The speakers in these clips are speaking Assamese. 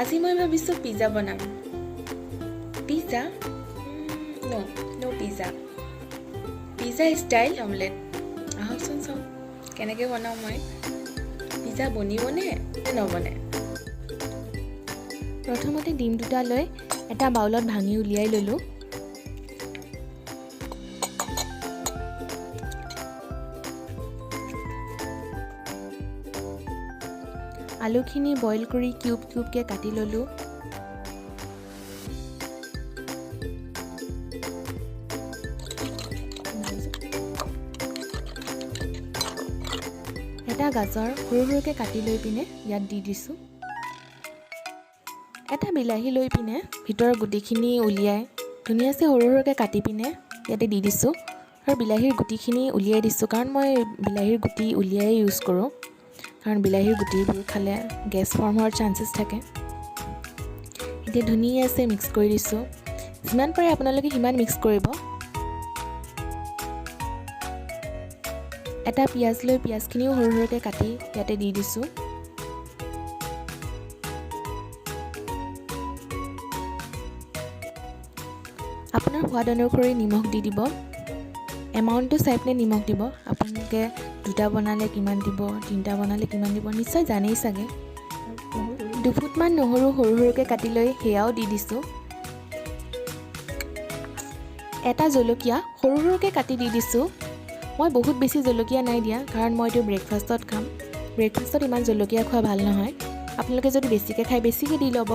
আজি মই ভাবিছোঁ পিজ্জা বনাম। পিজ্জা? নো পিজ্জা। Pizza style omelette. আহকচোন চাওঁ কেনেকৈ বনাওঁ মই। পিজ্জা বনিবনে নে নবনে? প্ৰথমতে ডিম দুটা লৈ এটা বাউলত ভাঙি উলিয়াই ল'লোঁ। আলুখিনি বইল কৰি কিউব কিউবকৈ কাটি ল'লোঁ। এটা গাজৰ সৰু সৰুকৈ কাটি লৈ পিনে ইয়াত দি দিছোঁ। এটা বিলাহী লৈ পিনে ভিতৰৰ গুটিখিনি উলিয়াই ধুনীয়াকৈ সৰু সৰুকৈ কাটি পিনে ইয়াতে দি দিছোঁ। আৰু বিলাহীৰ গুটিখিনি উলিয়াই দিছোঁ কাৰণ মই বিলাহীৰ গুটি উলিয়াই ইউজ কৰোঁ, কাৰণ বিলাহীৰ গুটিবোৰ খালে গেছ ফৰ্ম হোৱাৰ চান্সেছ থাকে। এতিয়া ধুনীয়াকৈ মিক্স কৰি দিছোঁ। যিমান পাৰে আপোনালোকে সিমান মিক্স কৰিব। এটা পিঁয়াজ লৈ পিঁয়াজখিনিও সৰু সৰুকৈ কাটি ইয়াতে দি দিছোঁ। আপোনাৰ সোৱাদ অনুসৰি নিমখ দি দিব। এমাউণ্টটো চাই পিনে নিমখ দিব। আপোনালোকে দুটা বনালে কিমান দিব, তিনিটা বনালে কিমান দিব নিশ্চয় জানেই চাগে। দুফুটমান নহৰু সৰু সৰুকৈ কাটি লৈ সেয়াও দি দিছোঁ। এটা জলকীয়া সৰু সৰুকৈ কাটি দি দিছোঁ। মই বহুত বেছি জলকীয়া নাই দিয়া, কাৰণ মই এইটো ব্ৰেকফাষ্টত খাম। ব্ৰেকফাষ্টত ইমান জলকীয়া খোৱা ভাল নহয়। আপোনালোকে যদি বেছিকৈ খায় বেছিকৈ দি ল'ব।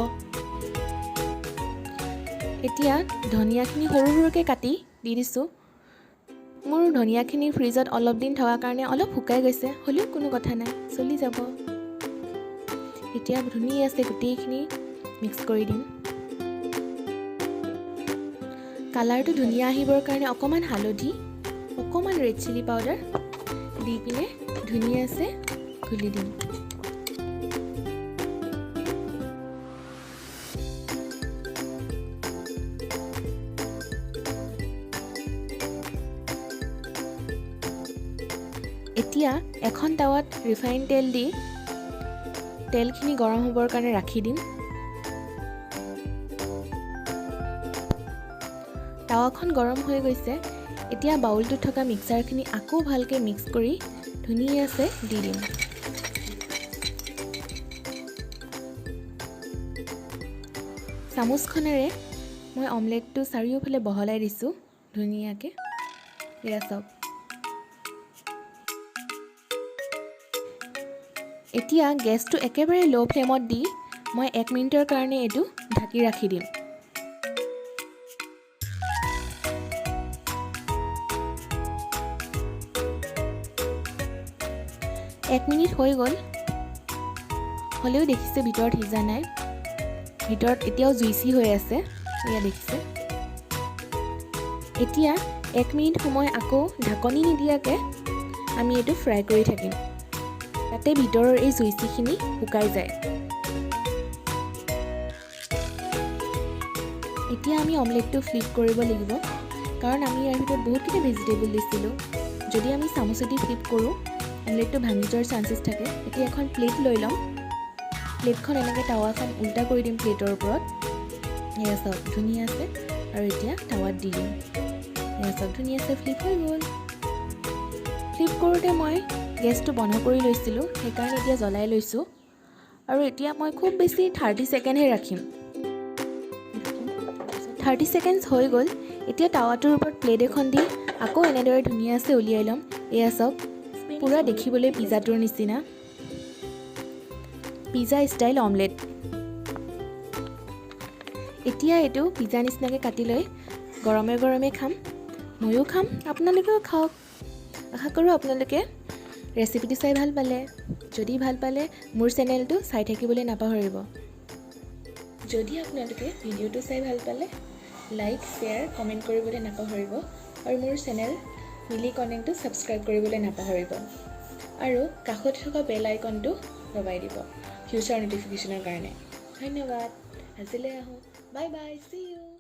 এতিয়া ধনিয়াখিনি সৰু সৰুকৈ কাটি দি দিছোঁ। মোৰ ধনিয়াখিনি ফ্ৰিজত অলপ দিন থকাৰ কাৰণে অলপ শুকাই গৈছে, হ'লেও কোনো কথা নাই, চলি যাব। এতিয়া ধুনীয়াকৈ গোটেইখিনি মিক্স কৰি দিম। কালাৰটো ধুনীয়া আহিবৰ কাৰণে অকণমান হালধি, অকণমান ৰেড চিলি পাউডাৰ দি পিনে ধুনীয়াকৈ ঘুলি দিম। এতিয়া এখন টাৱাত ৰিফাইন তেল দি তেলখিনি গৰম হ'বৰ কাৰণে ৰাখি দিম। টাৱাখন গৰম হৈ গৈছে। এতিয়া বাউলটোত থকা মিক্সাৰখিনি আকৌ ভালকৈ মিক্স কৰি ধুনীয়াকৈ দি দিম। চামুচখনেৰে মই অমলেটটো চাৰিওফালে বহলাই দিছোঁ ধুনীয়াকৈ। এয়া চাওক। এতিয়া গেছটো একেবাৰে ল' ফ্লেমত দি মই 1 মিনিটৰ কাৰণে এইটো ঢাকি ৰাখি দিম। এক মিনিট হৈ গ'ল, হ'লেও দেখিছে ভিতৰত সিজা নাই। ভিতৰত এতিয়াও জুইচি হৈ আছে, এয়া দেখিছে। এতিয়া 1 মিনিট সময় আকৌ ঢাকনি নিদিয়াকৈ আমি এইটো ফ্ৰাই কৰি থাকিম, যাতে ভিতৰৰ এই জুইচিখিনি শুকাই যায়। এতিয়া আমি অমলেটটো ফ্লিপ কৰিব লাগিব, কাৰণ আমি ইয়াৰ ভিতৰত বহুতখিনি ভেজিটেবল দিছিলোঁ। যদি আমি চামুচেদি ফ্লিপ কৰোঁ অমলেটটো ভাঙি যোৱাৰ চান্সেছ থাকে। এতিয়া এখন প্লেট লৈ ল'ম। প্লেটখন এনেকৈ টাৱাখন উল্টা কৰি দিম প্লেটৰ ওপৰত। এয়া চাওক ধুনীয়াকৈ, আৰু এতিয়া টাৱাত দি দিম। এয়া চাওক ধুনীয়াকৈ ফ্লিপ হৈ গ'ল। ফ্লিপ কৰোঁতে মই গেছটো বন্ধ কৰি লৈছিলোঁ, সেইকাৰণে এতিয়া জ্বলাই লৈছোঁ। আৰু এতিয়া মই খুব বেছি 30 ছেকেণ্ডহে ৰাখিম। 30 ছেকেণ্ডছ হৈ গ'ল। এতিয়া টাৱাটোৰ ওপৰত প্লেট এখন দি আকৌ এনেদৰে ধুনীয়াকৈ উলিয়াই ল'ম। এয়া চাওক পূৰা দেখিবলৈ পিজ্জাটোৰ নিচিনা। Pizza style omelette. এতিয়া এইটো পিজ্জা নিচিনাকৈ কাটি লৈ গৰমে গৰমে খাম। ময়ো খাম, আপোনালোকেও খাওক। আশা কৰোঁ আপোনালোকে ৰেচিপিটো চাই ভাল পালে। যদি ভাল পালে মোৰ চেনেলটো চাই থাকিবলৈ নাপাহৰিব। যদি আপোনালোকে ভিডিঅ'টো চাই ভাল পালে লাইক, শ্বেয়াৰ, কমেণ্ট কৰিবলৈ নাপাহৰিব। আৰু মোৰ চেনেল মিলি কনেক্টটো ছাবস্ক্ৰাইব কৰিবলৈ নাপাহৰিব। আৰু কাষত থকা বেল আইকনটো দবাই দিব ফিউচাৰ ন'টিফিকেশ্যনৰ কাৰণে। ধন্যবাদ। আজিলৈ আহোঁ। Bye bye, see U.